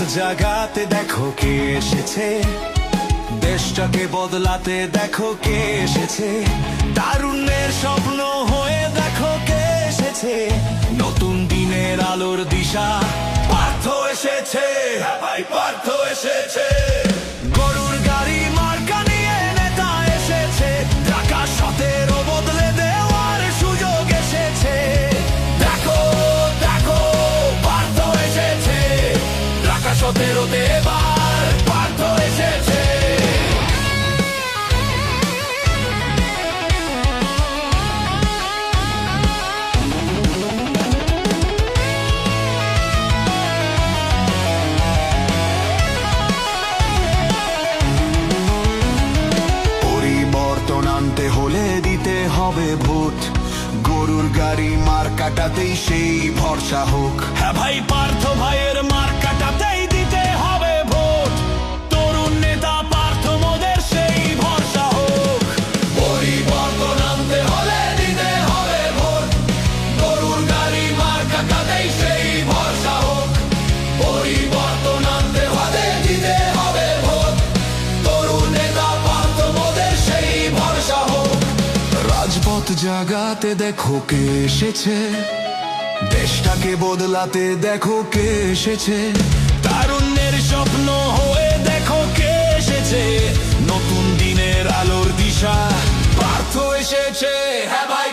রাজপথ জাগাতে দেখো কে এসেছে, দেশটাকে বদলাতে দেখো কে এসেছে, তারুণ্যের স্বপ্ন হয়ে দেখো কে এসেছে, নতুন দিনের আলোর দিশা পার্থ এসেছে, ভাই পার্থ এসেছে। গরুর গাড়ি মার্কা নিয়ে নেতা এসেছে, ঢাকা 17 বদলে দেওয়ার সুযোগ এসেছে। দেখো দেখো পার্থ এসেছে, ঢাকা 17-তে এবার পার্থ এসেছে। হলে দিতে হবে ভোট, গরুর গাড়ি মার্কাটাতেই সেই ভরসা হোক। হ্যাঁ ভাই পার্থ ভাইয়ের মার্কাটাতেই দিতে হবে ভোট, তরুণ নেতা পার্থ মোদের সেই ভরসা হোক। পরিবর্তন আনতে হলে দিতে হবে ভোট, গরুর গাড়ি মার্কাটাতেই সেই ভরসা হোক। পরিবর্তন আনতে হলে দিতে হবে ভোট, তরুণ নেতা পার্থ মোদের সেই ভরসা হোক। রাজপথ জাগাতে দেখো কে এসেছে, দেশটাকে বদলাতে দেখো কে এসেছে, তারুণ্যের স্বপ্ন হয়ে দেখো কে এসেছে, নতুন দিনের আলোর দিশা পার্থ এসেছে। হ্যাঁ ভাই